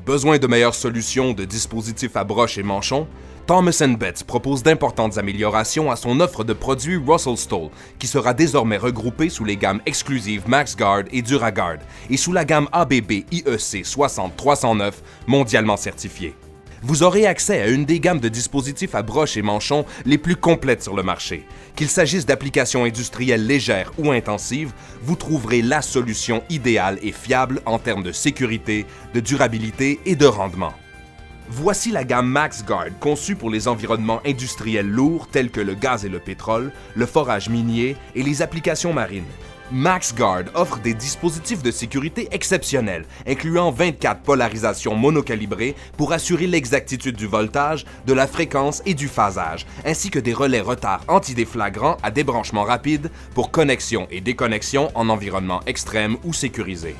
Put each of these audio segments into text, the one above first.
Besoin de meilleures solutions de dispositifs à broche et manchon? Thomas & Betts propose d'importantes améliorations à son offre de produits Russell Stoll, qui sera désormais regroupée sous les gammes exclusives MaxGuard et DuraGuard, et sous la gamme ABB IEC 60309, mondialement certifiée. Vous aurez accès à une des gammes de dispositifs à broche et manchon les plus complètes sur le marché. Qu'il s'agisse d'applications industrielles légères ou intensives, vous trouverez la solution idéale et fiable en termes de sécurité, de durabilité et de rendement. Voici la gamme MaxGuard conçue pour les environnements industriels lourds tels que le gaz et le pétrole, le forage minier et les applications marines. MaxGuard offre des dispositifs de sécurité exceptionnels, incluant 24 polarisations monocalibrées pour assurer l'exactitude du voltage, de la fréquence et du phasage, ainsi que des relais retard antidéflagrants à débranchement rapide pour connexion et déconnexion en environnement extrême ou sécurisé.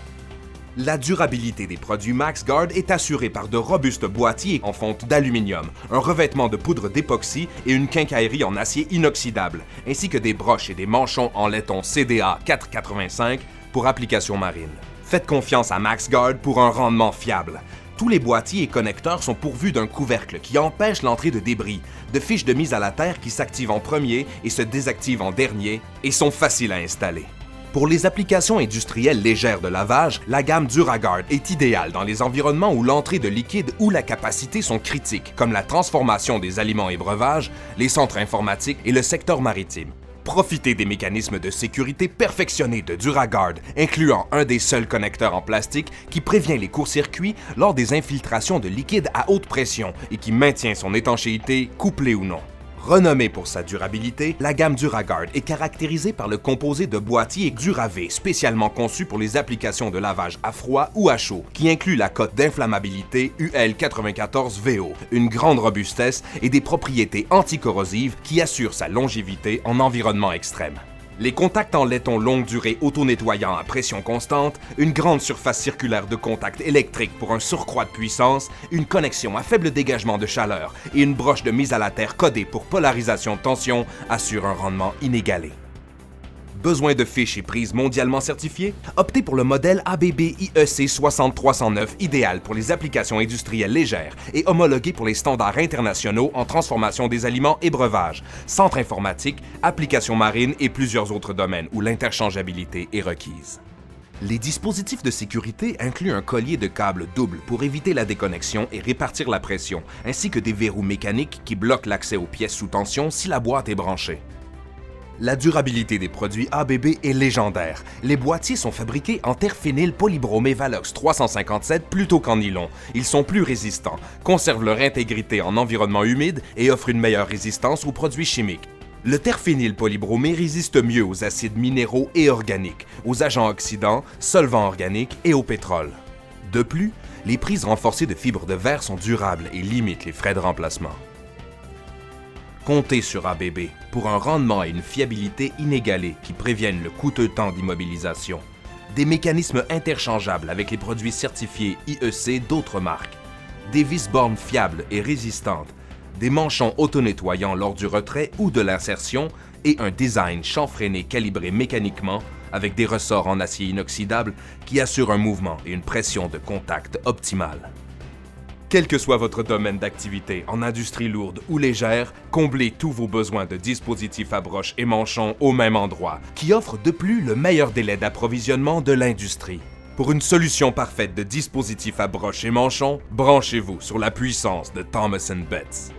La durabilité des produits MaxGuard est assurée par de robustes boîtiers en fonte d'aluminium, un revêtement de poudre d'époxy et une quincaillerie en acier inoxydable, ainsi que des broches et des manchons en laiton CDA 485 pour applications marines. Faites confiance à MaxGuard pour un rendement fiable. Tous les boîtiers et connecteurs sont pourvus d'un couvercle qui empêche l'entrée de débris, de fiches de mise à la terre qui s'activent en premier et se désactivent en dernier et sont faciles à installer. Pour les applications industrielles légères de lavage, la gamme DuraGuard est idéale dans les environnements où l'entrée de liquide ou la capacité sont critiques, comme la transformation des aliments et breuvages, les centres informatiques et le secteur maritime. Profitez des mécanismes de sécurité perfectionnés de DuraGuard, incluant un des seuls connecteurs en plastique qui prévient les courts-circuits lors des infiltrations de liquide à haute pression et qui maintient son étanchéité, couplée ou non. Renommée pour sa durabilité, la gamme DuraGuard est caractérisée par le composé de boîtier DuraV spécialement conçu pour les applications de lavage à froid ou à chaud, qui inclut la cote d'inflammabilité UL94VO, une grande robustesse et des propriétés anticorrosives qui assurent sa longévité en environnement extrême. Les contacts en laiton longue durée auto-nettoyants à pression constante, une grande surface circulaire de contact électrique pour un surcroît de puissance, une connexion à faible dégagement de chaleur et une broche de mise à la terre codée pour polarisation de tension assurent un rendement inégalé. Besoin de fiches et prises mondialement certifiées? Optez pour le modèle ABB IEC 60309 idéal pour les applications industrielles légères et homologué pour les standards internationaux en transformation des aliments et breuvages, centre informatique, applications marines et plusieurs autres domaines où l'interchangeabilité est requise. Les dispositifs de sécurité incluent un collier de câbles double pour éviter la déconnexion et répartir la pression, ainsi que des verrous mécaniques qui bloquent l'accès aux pièces sous tension si la boîte est branchée. La durabilité des produits ABB est légendaire. Les boîtiers sont fabriqués en terre-phényl polybromé Valox 357 plutôt qu'en nylon. Ils sont plus résistants, conservent leur intégrité en environnement humide et offrent une meilleure résistance aux produits chimiques. Le terre-phényl polybromé résiste mieux aux acides minéraux et organiques, aux agents oxydants, solvants organiques et au pétrole. De plus, les prises renforcées de fibres de verre sont durables et limitent les frais de remplacement. Comptez sur ABB pour un rendement et une fiabilité inégalés qui préviennent le coûteux temps d'immobilisation. Des mécanismes interchangeables avec les produits certifiés IEC d'autres marques. Des vis-bornes fiables et résistantes. Des manchons auto-nettoyants lors du retrait ou de l'insertion et un design chanfreiné calibré mécaniquement avec des ressorts en acier inoxydable qui assurent un mouvement et une pression de contact optimale. Quel que soit votre domaine d'activité, en industrie lourde ou légère, comblez tous vos besoins de dispositifs à broche et manchon au même endroit, qui offre de plus le meilleur délai d'approvisionnement de l'industrie. Pour une solution parfaite de dispositifs à broche et manchon, branchez-vous sur la puissance de Thomas & Betts.